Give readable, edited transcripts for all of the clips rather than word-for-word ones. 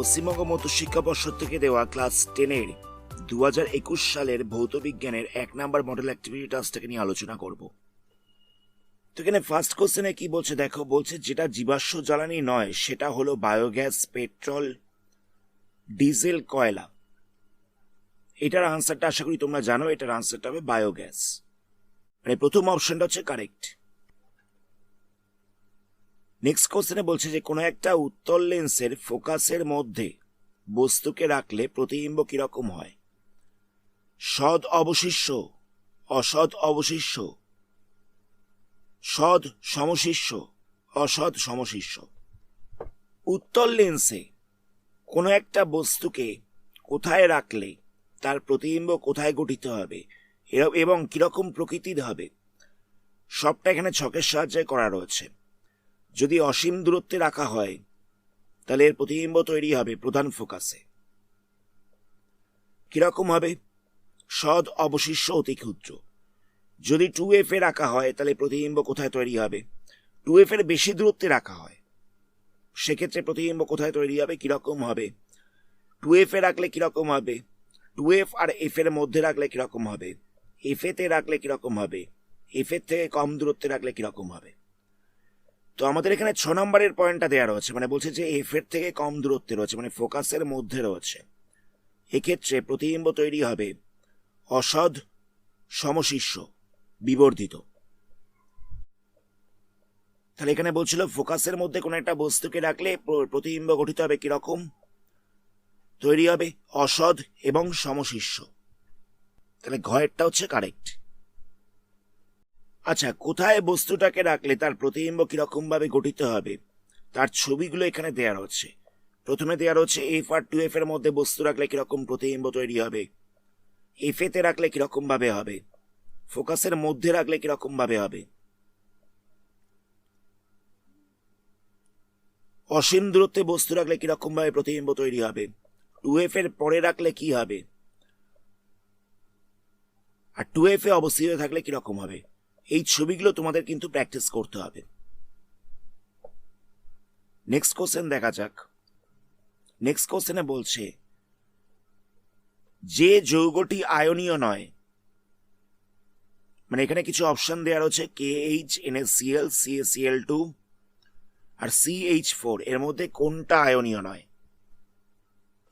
পশ্চিমবঙ্গ মধ্যশিক্ষা পর্ষদ থেকে দেওয়া ক্লাস 10-এর 2021 সালের ভৌতবিজ্ঞানের 1 নম্বর মডেল অ্যাক্টিভিটি টাস্কটাকে নিয়ে আলোচনা করব। তো এখানে ফার্স্ট কোশ্চেনে কি বলছে দেখো, বলছে যেটা জীবাশ্ম জ্বালানি নয় সেটা হলো বায়োগ্যাস, পেট্রোল, ডিজেল, কয়লা। এটার আনসারটা আশা করি তোমরা জানো, এটার আনসারটা হবে বায়োগ্যাস। মানে প্রথম অপশনটা হচ্ছে কারেক্ট। নেক্সট কোশ্চেনে বলছে যে কোনো একটা উত্তল লেন্সের ফোকাসের মধ্যে বস্তুকে রাখলে প্রতিবিম্ব কিরকম হয়? সৎ অবশিষ্য, অসৎ অবশিষ্য, সৎ সমশিষ্য, অসৎ সমশিষ্য। উত্তল লেন্সে কোনো একটা বস্তুকে কোথায় রাখলে তার প্রতিবিম্ব কোথায় গঠিত হবে এবং কিরকম প্রকৃতির হবে, সবটা এখানে ছকের সাহায্যে করা রয়েছে। যদি অসীম দূরত্বে রাখা হয় তাহলে এর প্রতিবিম্ব তৈরি হবে প্রধান ফোকাসে। কিরকম হবে? সৎ অবশিষ্য অতি ক্ষুদ্র। যদি 2f এ রাখা হয় তাহলে প্রতিবিম্ব কোথায় তৈরি হবে? 2f এর বেশি দূরত্বে রাখা হয়, সেক্ষেত্রে প্রতিবিম্ব কোথায় তৈরি হবে, কিরকম হবে? 2f এ রাখলে কিরকম হবে? 2f আর f এর মধ্যে রাখলে কিরকম হবে? f তে রাখলে কিরকম হবে? f এর থেকে কম দূরত্বে রাখলে কিরকম হবে? তো আমাদের এখানে 6 নম্বরের পয়েন্টটা দেওয়া রয়েছে, মানে বলছে যে এফ এর থেকে কম দূরত্বে রয়েছে, মানে ফোকাসের মধ্যে রয়েছে। এক্ষেত্রে প্রতিবিম্ব তৈরি হবে অসৎ সমশিষ্য বিবর্ধিত। তাহলে এখানে বলছিল ফোকাসের মধ্যে কোনো একটা বস্তুকে রাখলে প্রতিবিম্ব গঠিত হবে কিরকম? তৈরি হবে অসৎ এবং সমশিষ্য। তাহলে ঘয়েরটা হচ্ছে কারেক্ট। আচ্ছা, কোথায় বস্তুটাকে রাখলে তার প্রতিবিম্ব কিরকম ভাবে গঠিত হবে তার ছবিগুলো এখানে দেওয়া রয়েছে। প্রথমে দেওয়া রয়েছে এফ আর 2f এর মধ্যে বস্তু রাখলে কিরকম প্রতিবিম্ব তৈরি হবে, এফ তে রাখলে কিরকম ভাবে হবে, ফোকাসের মধ্যে রাখলে কিরকম ভাবে হবে, অসীম দূরত্বে বস্তু রাখলে কিরকম ভাবে প্রতিবিম্ব তৈরি হবে, 2f এর পরে রাখলে কি হবে, আর 2f এ অবস্থিত থাকলে কিরকম হবে। এই ছবিগুলো তোমাদের কিন্তু প্র্যাকটিস করতে হবে। নেক্সট কোশ্চেন দেখা যাক। নেক্সট কোশ্চেনে বলছে যে যৌগটি আয়নীয় নয়, মানে এখানে কিছু অপশন দেওয়া রয়েছে KH, NaCl, CaCl2 আর CH4, এর মধ্যে কোনটা আয়নীয় নয়?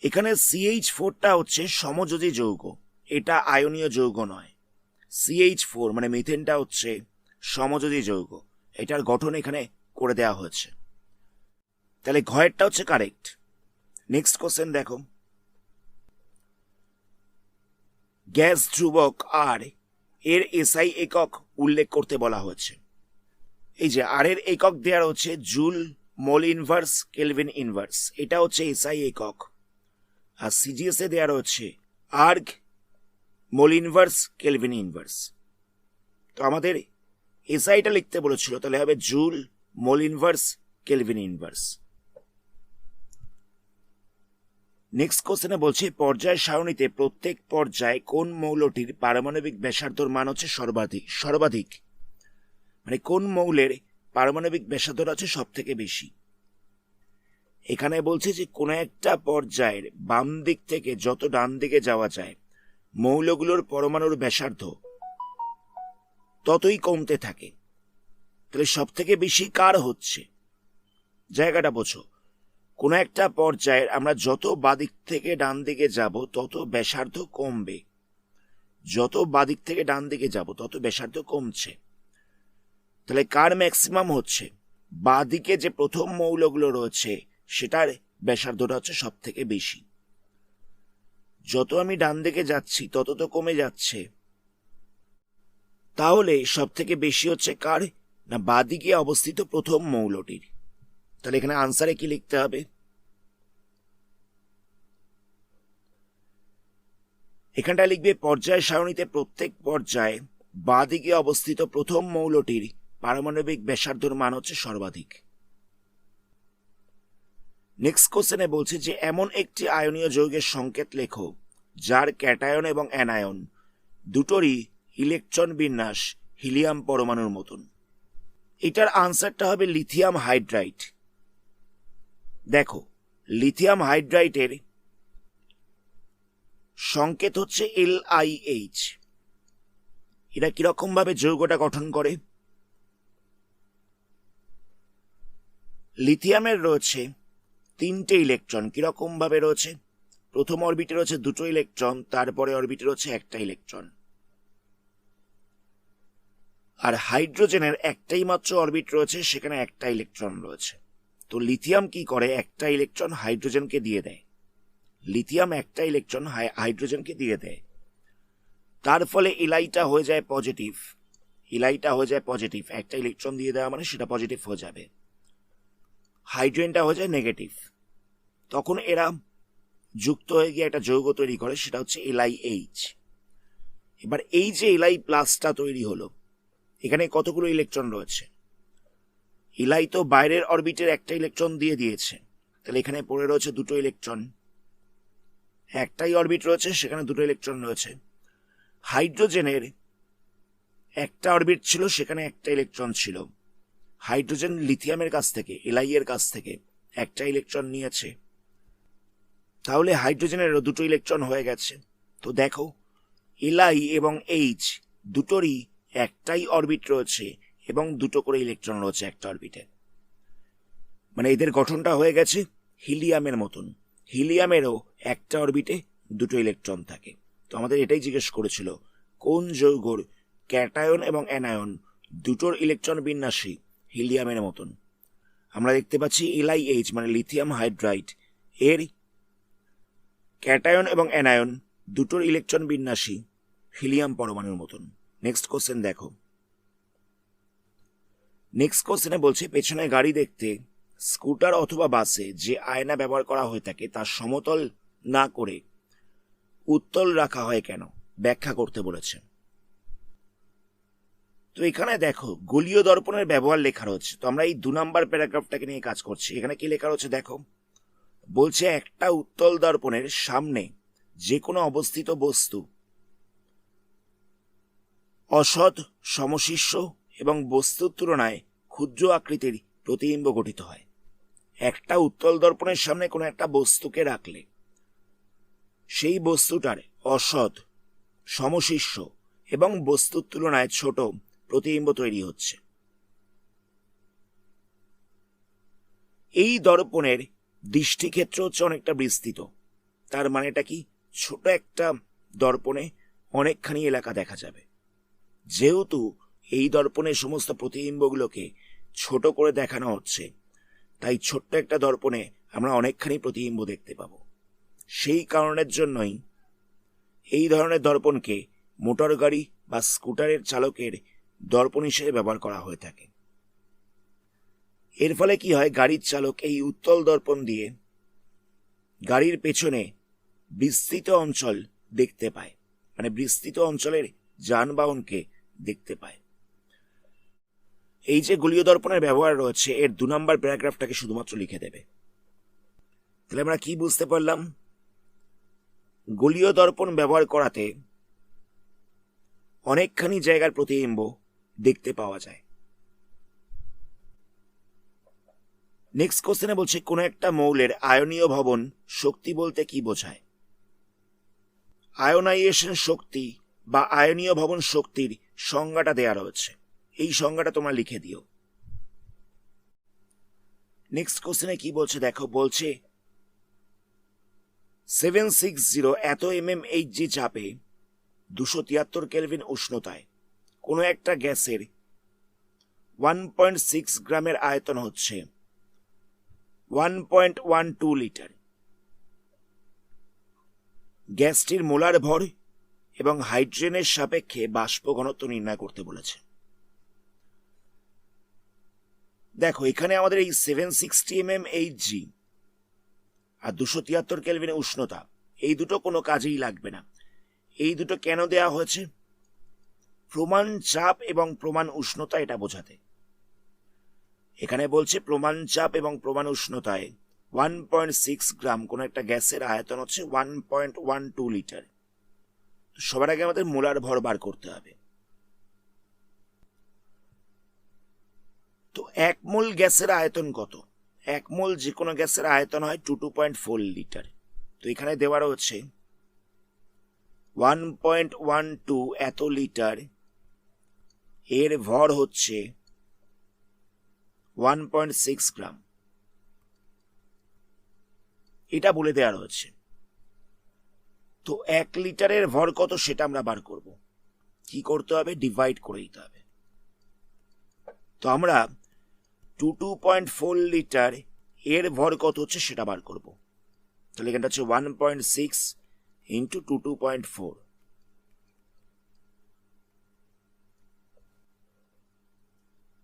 এখানে CH4টা হচ্ছে সমযোজী যৌগ, এটা আয়নীয় যৌগ নয়। CH4 মানে মিথেনটা হচ্ছে সমযোজী যৌগ, এটার গঠন এখানে করে দেওয়া হয়েছে। তাহলে ঘয়েরটা হচ্ছে কারেক্ট। নেক্সট কোশ্চেন দেখো, গ্যাস ধ্রুবক আর এর এসআই একক উল্লেখ করতে বলা হয়েছে। এই যে আর এর একক দেওয়া হচ্ছে joule, mole inverse, kelvin inverse, এটা হচ্ছে এসআই একক। আর সিজিএস এ দেওয়া হচ্ছে erg, mole inverse, kelvin inverse. তো আমাদের এসআইটা লিখতে বলেছিল, তাহলে হবে joule, mole inverse, kelvin inverse. Next কোশ্চেনে বলছে পর্যায় সারণীতে প্রত্যেক পর্যায়ে কোন মৌলটির পারমাণবিক ব্যাসার্ধর মান হচ্ছে সর্বাধিক, মানে কোন মৌলের পারমাণবিক ব্যাসার্ধ আছে সব থেকে বেশি। এখানে বলছে যে কোনো একটা পর্যায়ের বাম দিক থেকে যত ডান দিকে যাওয়া যায় মৌলগুলোর পরমাণুর ব্যাসার্ধ ততই কমতে থাকে। তাহলে সব থেকে বেশি কার হচ্ছে? জায়গাটা বোঝো। কোনো একটা পর্যায়ের আমরা যত বাদিক থেকে ডান দিকে যাব তত ব্যাসার্ধ কমবে, যত বাদিক থেকে ডান দিকে যাব তত ব্যাসার্ধ কমছে। তাহলে কার ম্যাক্সিমাম হচ্ছে? বাদিকে যে প্রথম মৌলগুলো রয়েছে সেটার ব্যাসার্ধটা হচ্ছে সব থেকে বেশি। যত আমি ডান দিকে যাচ্ছি তত তো কমে যাচ্ছে, তাহলে সব থেকে বেশি হচ্ছে কার? না বাদিকে অবস্থিত প্রথম মৌলটির। তাহলে এখানে আনসারে কি লিখতে হবে? এখানটা লিখবে পর্যায় সারণীতে প্রত্যেক পর্যায়ে বাদিকে অবস্থিত প্রথম মৌলটির পারমাণবিক ব্যাসার্ধর মান হচ্ছে সর্বাধিক। নেক্সট কোশ্চেনে বলছে যে এমন একটি আয়নীয় যৌগের সংকেত লেখো যার ক্যাটায়ন এবং অ্যানায়ন দুটোরই ইলেকট্রন বিন্যাস হিলিয়াম পরমাণুর মতন। এটার আনসারটা হবে লিথিয়াম হাইড্রাইড। দেখো লিথিয়াম হাইড্রাইটের সংকেত হচ্ছে LiH। এরা কিরকম ভাবে যৌগটা গঠন করে? লিথিয়ামের রয়েছে 3টে ইলেকট্রন। কিরকম ভাবে রয়েছে? প্রথম অরবিটে রয়েছে 2টো ইলেকট্রন, তারপরে অরবিটে রয়েছে 1টা ইলেকট্রন। আর হাইড্রোজেনের একটাই মাত্র অরবিট রয়েছে, সেখানে 1টা ইলেকট্রন রয়েছে। তো লিথিয়াম কি করে? 1টা ইলেকট্রন হাইড্রোজেনকে দিয়ে দেয়। লিথিয়াম 1টা ইলেকট্রন হাইড্রোজেনকে দিয়ে দেয়। তার ফলে ইলাইটা হয়ে যায় পজিটিভ। ইলাইটা হয়ে যায় পজিটিভ, 1টা ইলেকট্রন দিয়ে দেওয়া মানে সেটা পজিটিভ হয়ে যাবে। হাইড্রোজেনটা হয়ে যায় নেগেটিভ। তখন এরা যুক্ত হয়ে গিয়ে একটা যৌগ তৈরি করে, সেটা হচ্ছে LiH। এবার এই যে Li প্লাসটা তৈরি হলো, এখানে কতগুলো ইলেকট্রন রয়েছে? ইলাই তো বাইরের অরবিটের 1টা ইলেকট্রন দিয়ে দিয়েছে, তাহলে এখানে পড়ে রয়েছে 2টো ইলেকট্রন। একটাই অরবিট রয়েছে, সেখানে 2টো ইলেকট্রন রয়েছে। হাইড্রোজেনের 1টা অরবিট ছিল, সেখানে 1টা ইলেকট্রন ছিল। হাইড্রোজেন লিথিয়ামের কাছ থেকে, Li এর কাছ থেকে 1টা ইলেকট্রন নিয়েছে, তাহলে হাইড্রোজেনেরও 2টো ইলেকট্রন হয়ে গেছে। তো দেখো, Li এবং H দুটোরই 1টাই অরবিট রয়েছে এবং 2টো করে ইলেকট্রন রয়েছে 1টা অরবিটে। মানে এদের গঠনটা হয়ে গেছে হিলিয়ামের মতন। হিলিয়ামেরও 1টা অরবিটে 2টো ইলেকট্রন থাকে। তো আমাদের এটাই জিজ্ঞেস করেছিল, কোন যৌগর ক্যাটায়ন এবং অ্যানায়ন দুটোর ইলেকট্রন বিন্যাসী হিলিয়ামের মতন? আমরা দেখতে পাচ্ছি LiH মানে লিথিয়াম হাইড্রাইড এর ক্যাটায়ন এবং অ্যানায়ন দুটোর ইলেকট্রন বিন্যাসী হিলিয়াম পরমাণুর মতন। নেক্সট কোশ্চেন দেখো। নেক্সট কোশ্চেনে বলছে, পেছনে গাড়ি দেখতে স্কুটার অথবা বাসে যে আয়না ব্যবহার করা হয়ে থাকে তা সমতল না করে উত্তল রাখা হয় কেন? ব্যাখ্যা করতে বলেছে। তো এখানে দেখো, গোলীয় দর্পণের ব্যবহার লেখা রয়েছে। তো আমরা এই 2 নাম্বার প্যারাগ্রাফটাকে নিয়ে কাজ করছি। এখানে কি লেখা রয়েছে দেখো, বলছে একটা উত্তল দর্পণের সামনে যে কোনো অবস্থিত বস্তু অসৎ, সমশীর্ষ এবং বস্তুর তুলনায় ক্ষুদ্র আকৃতির প্রতিবিম্ব গঠিত হয়। একটা উত্তল দর্পণের সামনে কোনো একটা বস্তুকে রাখলে সেই বস্তুটার অসৎ, সমশীর্ষ এবং বস্তুর তুলনায় ছোট প্রতিবিম্ব তৈরি হচ্ছে। এই দর্পণের দৃষ্টিক্ষেত্র হচ্ছে অনেকটা বিস্তৃত। তার মানেটা কি? ছোট একটা দর্পণে অনেকখানি এলাকা দেখা যাবে। যেহেতু এই দর্পণের সমস্ত প্রতিবিম্বগুলোকে ছোট করে দেখানো হচ্ছে, তাই ছোট্ট একটা দর্পণে আমরা অনেকখানি প্রতিবিম্ব দেখতে পাব। সেই কারণের জন্যই এই ধরনের দর্পণকে মোটর গাড়ি বা স্কুটারের চালকের দর্পণ হিসেবে ব্যবহার করা হয়ে থাকে। এর ফলে কি হয়, গাড়ির চালক এই উত্তল দর্পণ দিয়ে গাড়ির পেছনে বিস্তৃত অঞ্চল দেখতে পায়, মানে বিস্তৃত অঞ্চলের যানবাহনকে দেখতে পায়। এই যে গোলীয় দর্পণের ব্যবহার রয়েছে, এর 2 নাম্বার প্যারাগ্রাফটাকে শুধুমাত্র লিখে দেবে। তাহলে আমরা কি বুঝতে পারলাম? গোলীয় দর্পণ ব্যবহার করাতে অনেকখানি জায়গার প্রতিবিম্ব দেখতে পাওয়া যায়। নেক্সট কোশ্চেনে বলছে, কোন একটা মৌলের আয়নীয় ভবন শক্তি বলতে কি বোঝায়? আয়নাইজেশন শক্তি বা আয়নীয় ভবন শক্তির সংজ্ঞাটা দেয়া রয়েছে, এই সংজ্ঞাটা তোমরা লিখে দিও। নেক্সট কোশ্চেনে কি বলছে দেখো, বলছে 760 এত mmHg চাপে 273 কেলভিন উষ্ণতায় কোনো একটা গ্যাসের 1.6 গ্রামের আয়তন হচ্ছে 1.12 লিটার। গ্যাসটির মোলার ভর এবং হাইড্রোজেনের সাপেক্ষে বাষ্প ঘনত্ব নির্ণয় করতে বলেছে। দেখো, এখানে আমাদের এই 760 mmHg আর 273 কেলভিন উষ্ণতা, এই দুটো কোনো কাজেই লাগবে না। এই দুটো কেন দেয়া হয়েছে? প্রমাণ চাপ এবং প্রমাণ উষ্ণতা এটা বোঝাতে। এখানে বলছে প্রমাণ চাপ এবং প্রমাণ উষ্ণতায় 1.6 গ্রাম কোন একটা গ্যাসের আয়তন হচ্ছে 1.12 লিটার। সবার আগে আমাদের মোলার ভর বার করতে হবে। তো 1 মোল গ্যাসের আয়তন কত? 1 মোল যে কোনো গ্যাসের আয়তন হয় 2.4 লিটার। তো এখানে দেওয়া রয়েছে 1.12 এত লিটার, এর ভর হচ্ছে 1.6 গ্রাম, এটা বলে দেওয়া রয়েছে। তো 1 লিটারের ভর কত সেটা আমরা বার করব। কি করতে হবে? ডিভাইড করে দিতে হবে। তো আমরা 2.4 লিটার এর ভর কত হচ্ছে সেটা বার করব। তাহলে এখানটা হচ্ছে 1.6 ইন্টু 2.4।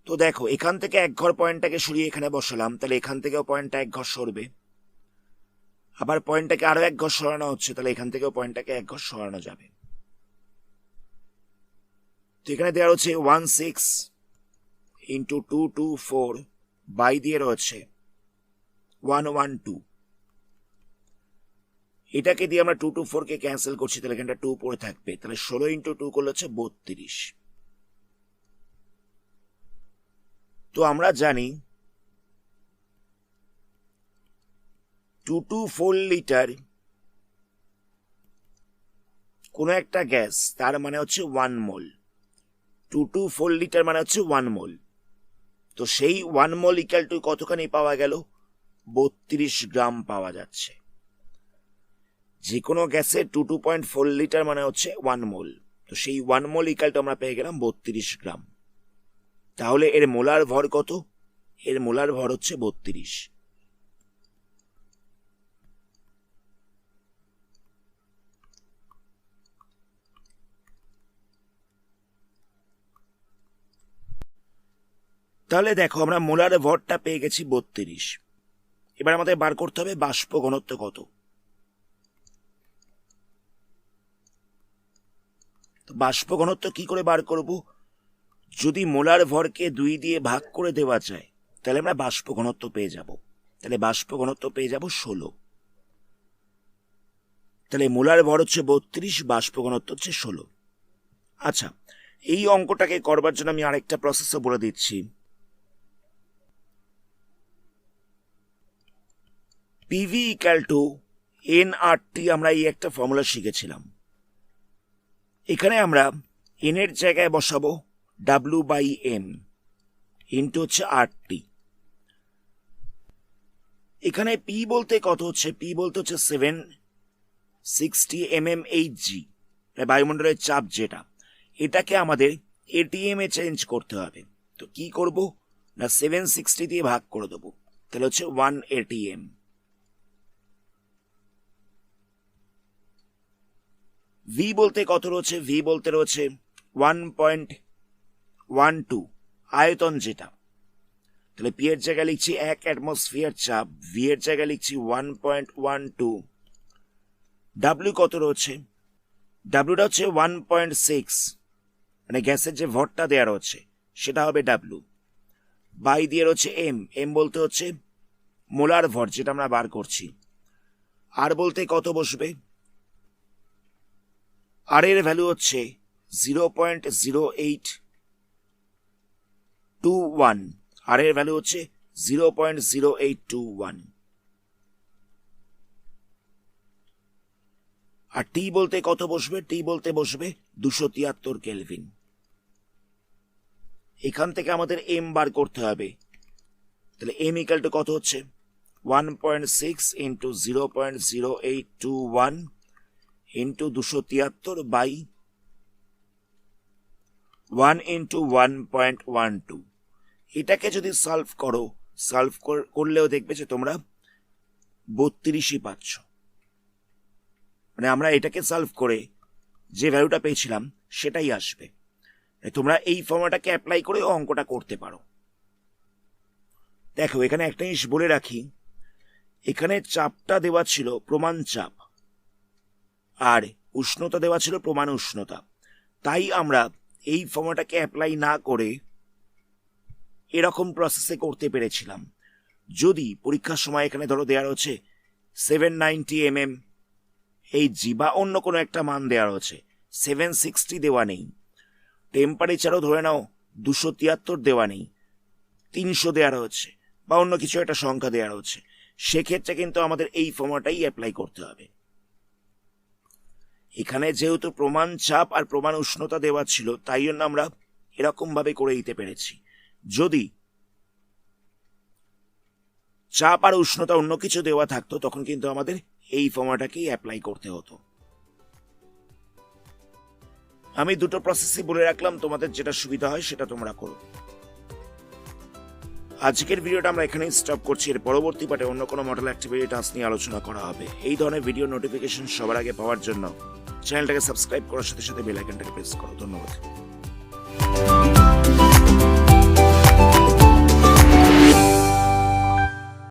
তো দেখো এখান থেকে 1 ঘর পয়েন্টটাকে সরিয়ে এখানে বসালাম, তাহলে এখান থেকেও পয়েন্টটা 1 ঘর সরবে। আবার পয়েন্টটাকে আরো 1 ঘর সরানো হচ্ছে, তাহলে এখান থেকেও পয়েন্টটাকে 1 ঘর সরানো যাবে। তো এখানে দেওয়া হচ্ছে 16 ইন্টু 224 বাই দিয়ে রয়েছে 112। এটাকে দিয়ে আমরা 224 কে ক্যান্সেল করছি, তাহলে এখানটা 2 পড়ে থাকবে। তাহলে 16 ইন্টু 2 করলে হচ্ছে 32। তো আমরা জানি 2.4 লিটার কোন একটা গ্যাস, তার মানে হচ্ছে 1 মোল। 2.4 লিটার মানে হচ্ছে 1 মোল। তো সেই 1 মোল ইকুয়াল টু কতখানি পাওয়া গেল? 32 গ্রাম পাওয়া যাচ্ছে। যে কোনো গ্যাসে 2.4 লিটার মানে হচ্ছে 1 মোল। তো সেই 1 মোল ইকুয়াল টু আমরা পেয়ে গেলাম 32 গ্রাম। তাহলে এর মোলার ভর কত? এর মোলার ভর হচ্ছে 32। তাহলে দেখো আমরা মোলার ভরটা পেয়ে গেছি 32। এবার আমাদের বার করতে হবে বাষ্প ঘনত্ব কত। তো বাষ্প ঘনত্ব কি করে বার করব? যদি মোলার ভরকে 2 দিয়ে ভাগ করে দেওয়া যায় তাহলে আমরা বাষ্প ঘনত্ব পেয়ে যাব। তাহলে বাষ্প ঘনত্ব পেয়ে যাব 16। তাহলে মোলার ভর হচ্ছে 32, বাষ্প ঘনত্ব হচ্ছে 16। আচ্ছা, এই অঙ্কটাকে করবার জন্য আমি আরেকটা প্রসেসও বলে দিচ্ছি। পিভি ইকুয়াল টু এনআরটি, আমরা এই একটা ফর্মুলা শিখেছিলাম। এখানে আমরা এন এর জায়গায় বসাবো ডাব্লিউ বাই এম ইন্টু হচ্ছে আরটি। এখানে পি বলতে কত হচ্ছে? পি বলতে হচ্ছে 760 mmHg, বায়ুমণ্ডলের চাপ যেটা, এটাকে আমাদের এটিএম এ চেঞ্জ করতে হবে। তো কি করব না 760 দিয়ে ভাগ করে দেবো, তাহলে হচ্ছে 1 ATM। ভি বলতে কত রয়েছে? ভি বলতে রয়েছে 1.12 আয়তন যেটা। তাহলে পি এর জায়গায় লিখছি 1 অ্যাটমসফিয়ার চাপ, ভি এর জায়গায় লিখছি 1.12। ডাব্লিউ কত রয়েছে? ডাব্লিউটা হচ্ছে 1.6, মানে গ্যাসের যে ভরটা দেওয়া রয়েছে সেটা হবে ডাব্লিউ। বাই দিয়ে রয়েছে এম, এম বলতে হচ্ছে মোলার ভর যেটা আমরা বার করছি। আর বলতে কত বসবে? আর এর ভ্যালু হচ্ছে 0.0821, আর এর ভ্যালু হচ্ছে 0.0821। আর টি বলতে কত বসবে? টি বলতে বসবে 273 কেলভিন। এখান থেকে আমাদের এম বার করতে হবে। তাহলে এম ইকুয়াল টু কত হচ্ছে? 1.6 ইন্টু 0.0821 ইন্টু 273 বাই 1 ইন্টু 1.12। এটাকে যদি সলভ করো, সলভ করলেও দেখবে যে তোমরা 32ই পাচ্ছ। মানে আমরা এটাকে সলভ করে যে ভ্যালুটা পেয়েছিলাম সেটাই আসবে। তোমরা এই ফর্মুলাটাকে অ্যাপ্লাই করে অঙ্কটা করতে পারো। দেখো এখানে একটা জিনিস বলে রাখি, এখানে চাপটা দেওয়া ছিল প্রমাণ চাপ আর উষ্ণতা দেওয়া ছিল প্রমাণ উষ্ণতা। তাই আমরা এই ফর্মুলাটাকে অ্যাপ্লাই না করে এরকম প্রসেসে করতে পেরেছিলাম। যদি পরীক্ষার সময় এখানে ধরো দেওয়া রয়েছে 790 mmHg বা অন্য কোনো একটা মান দেওয়া রয়েছে, 760 দেওয়া নেই, টেম্পারেচারও ধরে নাও 273 দেওয়া নেই, 300 দেওয়া রয়েছে, বা অন্য কিছু একটা সংখ্যা দেওয়া রয়েছে, সেক্ষেত্রে কিন্তু আমাদের এই ফর্মুলাটাই অ্যাপ্লাই করতে হবে। এখানে যেহেতু প্রমাণ চাপ আর প্রমাণ উষ্ণতা দেওয়া ছিল, তাই জন্য আমরা এরকম ভাবে করে দিতে পেরেছি। যদি চাপ আর উষ্ণতা অন্য কিছু দেওয়া থাকতো, তখন কিন্তু আমাদের এই ফর্মুলাটাকেই অ্যাপ্লাই করতে হতো। আমি দুটো প্রসেসই বলে রাখলাম, তোমাদের যেটা সুবিধা হয় সেটা তোমরা করো। আজকের ভিডিওটা আমরা এখানেই স্টপ করছি। এর পরবর্তী পার্টে অন্য কোনো মডেল অ্যাক্টিভিটি টাস্ক নিয়ে আলোচনা করা হবে। এই ধরনের ভিডিও নোটিফিকেশন সবার আগে পাওয়ার জন্য চ্যানেলটাকে সাবস্ক্রাইব করার সাথে সাথে বেল আইকনটাকে প্রেস করো। ধন্যবাদ।